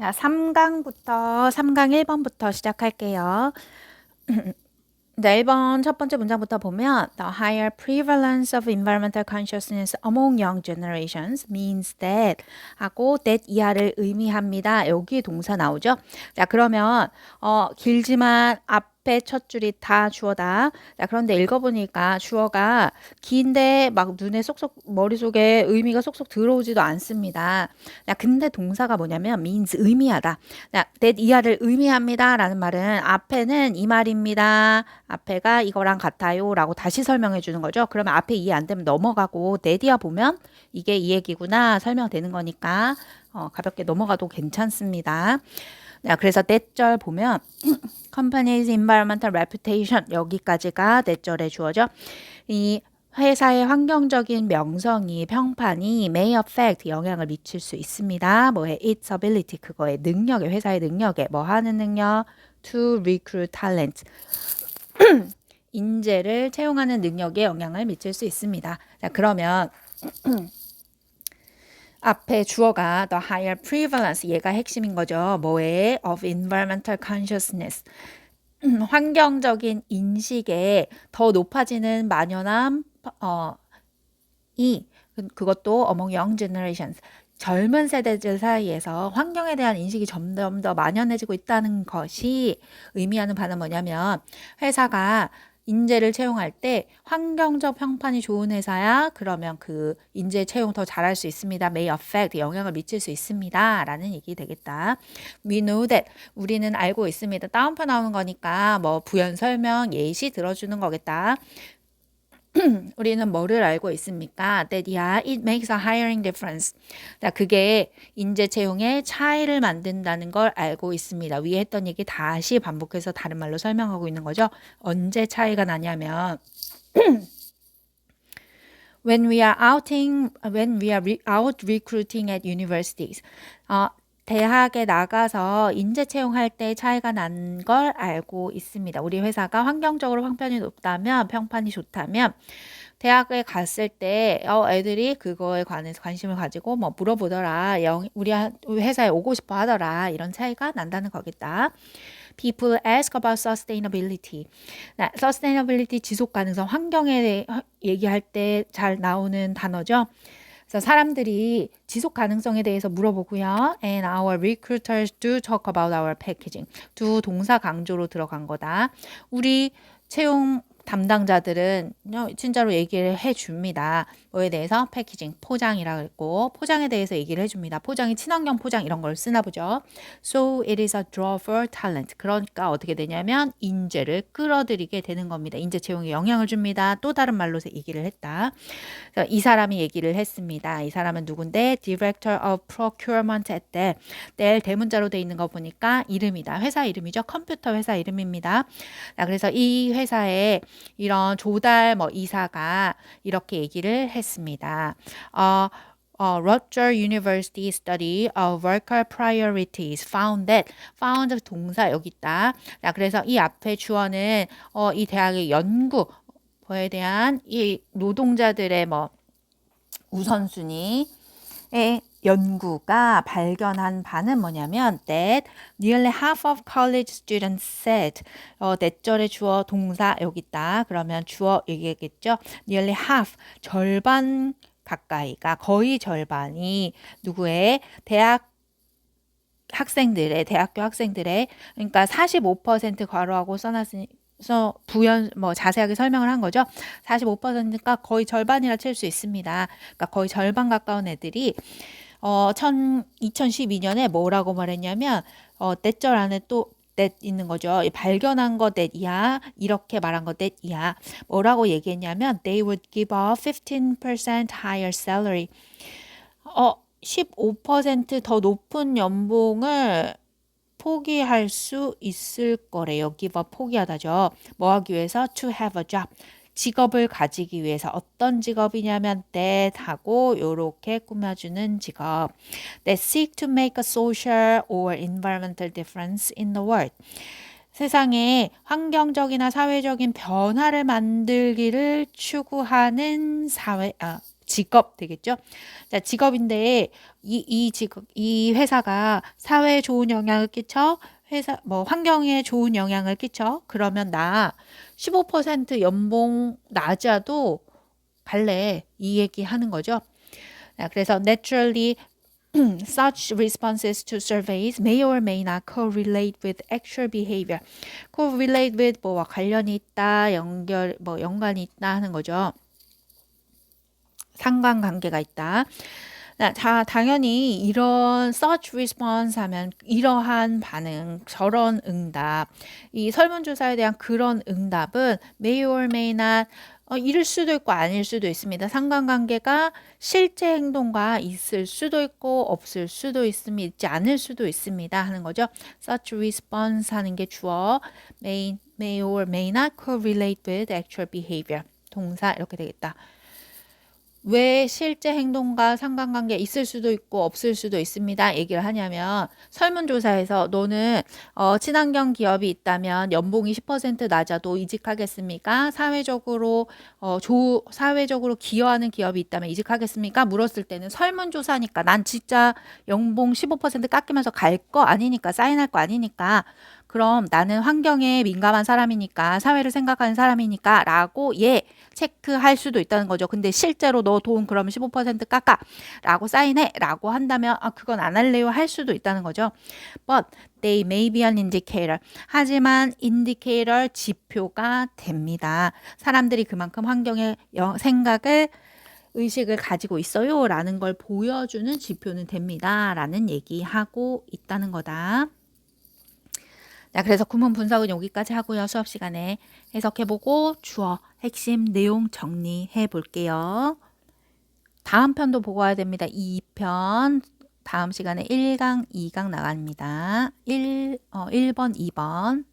자, 3강 1번부터 시작할게요. 네, 1번 첫 번째 문장부터 보면 The higher prevalence of environmental consciousness among young generations means that 하고 that 이하를 의미합니다. 여기 동사 나오죠? 자, 그러면 길지만 앞에 첫 줄이 다 주어다. 자, 그런데 읽어보니까 주어가 긴데 막 눈에 쏙쏙 머릿속에 의미가 쏙쏙 들어오지도 않습니다. 자, 근데 동사가 뭐냐면 means 의미하다. 자, that 이하를 의미합니다 라는 말은 앞에는 이 말입니다. 앞에가 이거랑 같아요 라고 다시 설명해 주는 거죠. 그러면 앞에 이해 안 되면 넘어가고 내디아 보면 이게 이 얘기구나 설명되는 거니까 가볍게 넘어가도 괜찮습니다. 자, 그래서 넷절 보면 company's environmental reputation 여기까지가 넷절에 주어져. 이 회사의 환경적인 명성이 평판이 may affect 영향을 미칠 수 있습니다. 뭐에 its ability 그거의 능력에 회사의 능력에 뭐 하는 능력 to recruit talent 인재를 채용하는 능력에 영향을 미칠 수 있습니다. 자, 그러면 앞에 주어가 the higher prevalence 얘가 핵심인 거죠. 뭐에 of environmental consciousness 환경적인 인식에 더 높아지는 만연함 그것도 among young generations 젊은 세대들 사이에서 환경에 대한 인식이 점점 더 만연해지고 있다는 것이 의미하는 바는 뭐냐면 회사가 인재를 채용할 때 환경적 평판이 좋은 회사야 그러면 그 인재 채용 더 잘할 수 있습니다. may affect 영향을 미칠 수 있습니다. 라는 얘기 되겠다. We know that 우리는 알고 있습니다. 다운표 나오는 거니까 뭐 부연 설명 예시 들어주는 거겠다. 우리는 뭐를 알고 있습니까? That yeah, it makes a hiring difference. 자, 그게 인재 채용에 차이를 만든다는 걸 알고 있습니다. 위에 했던 얘기 다시 반복해서 다른 말로 설명하고 있는 거죠. 언제 차이가 나냐면 when we are out recruiting at universities. 대학에 나가서 인재 채용할 때 차이가 난 걸 알고 있습니다. 우리 회사가 환경적으로 평판이 높다면, 평판이 좋다면 대학에 갔을 때 애들이 그거에 관해서 관심을 가지고 뭐 물어보더라. 우리 회사에 오고 싶어 하더라. 이런 차이가 난다는 거겠다. People ask about sustainability. sustainability 지속 가능성 환경에 대해 얘기할 때 잘 나오는 단어죠. 그래서 사람들이 지속 가능성에 대해서 물어보고요. And our recruiters do talk about our packaging. 두 동사 강조로 들어간 거다. 우리 채용 담당자들은 진짜로 얘기를 해줍니다. 뭐에 대해서 패키징, 포장이라고 했고 포장에 대해서 얘기를 해줍니다. 포장이 친환경 포장 이런 걸 쓰나 보죠. So it is a draw for talent. 그러니까 어떻게 되냐면 인재를 끌어들이게 되는 겁니다. 인재 채용에 영향을 줍니다. 또 다른 말로 얘기를 했다. 이 사람이 얘기를 했습니다. 이 사람은 누군데? Director of Procurement at Dell. Dell 대문자로 돼 있는 거 보니까 이름이다. 회사 이름이죠. 컴퓨터 회사 이름입니다. 자, 그래서 이 회사에 이런 조달 이사가 이렇게 얘기를 했습니다. Rutgers University study of worker priorities found that found 동사 여기 있다. 자, 그래서 이 앞에 주어는 이 대학의 연구 에 대한 이 노동자들의 우선순위의 연구가 발견한 바는 뭐냐면 that nearly half of college students said 넷절의 주어 동사 여기 있다. 그러면 주어 얘기했겠죠. nearly half 절반 가까이가 거의 절반이 누구의 대학교 학생들의 그러니까 45% 괄호하고 써놨으니 그래서 부연 자세하게 설명을 한 거죠. 45%가 거의 절반이라 칠 수 있습니다. 그러니까 거의 절반 가까운 애들이 2012년에 뭐라고 말했냐면 넷절 안에 또 that 있는 거죠. 발견한 거 that이야. 이렇게 말한 거 that이야. 뭐라고 얘기했냐면 they would give a 15% higher salary. 15% 더 높은 연봉을 포기할 수 있을 거래요. give up 포기하다죠. 뭐 하기 위해서? to have a job. 직업을 가지기 위해서 어떤 직업이냐면 that 하고 요렇게 꾸며주는 직업. that seek to make a social or environmental difference in the world. 세상에 환경적이나 사회적인 변화를 만들기를 추구하는 직업 되겠죠? 자, 직업인데 이 회사가 사회에 좋은 영향을 끼쳐 환경에 좋은 영향을 끼쳐. 그러면 나 15% 연봉 낮아도 갈래. 이 얘기 하는 거죠. 자, 그래서 naturally such responses to surveys may or may not correlate with actual behavior. correlate with 뭐와 관련이 있다, 연관이 있다 하는 거죠. 상관관계가 있다. 자, 당연히 이런 such response 하면 이러한 반응, 저런 응답, 이 설문조사에 대한 그런 응답은 may or may not 이럴 수도 있고 아닐 수도 있습니다. 상관관계가 실제 행동과 있을 수도 있고 없을 수도 있습니다. 있지 않을 수도 있습니다. 하는 거죠. such response 하는 게 주어, may or may not correlate with actual behavior. 동사 이렇게 되겠다. 왜 실제 행동과 상관관계 있을 수도 있고 없을 수도 있습니다. 얘기를 하냐면 설문조사에서 너는 친환경 기업이 있다면 연봉이 10% 낮아도 이직하겠습니까? 사회적으로 기여하는 기업이 있다면 이직하겠습니까? 물었을 때는 설문조사니까 난 진짜 연봉 15% 깎이면서 갈 거 아니니까 사인할 거 아니니까 그럼 나는 환경에 민감한 사람이니까 사회를 생각하는 사람이니까 라고 체크할 수도 있다는 거죠. 근데 실제로 너 돈 그러면 15% 깎아 라고 사인해 라고 한다면 그건 안 할래요 할 수도 있다는 거죠. But they may be an indicator. 하지만 indicator 지표가 됩니다. 사람들이 그만큼 환경에 의식을 가지고 있어요 라는 걸 보여주는 지표는 됩니다 라는 얘기하고 있다는 거다. 자, 그래서 구문 분석은 여기까지 하고요. 수업 시간에 해석해보고 주어, 핵심, 내용 정리해 볼게요. 다음 편도 보고 와야 됩니다. 2편. 다음 시간에 1강, 2강 나갑니다. 1번, 2번.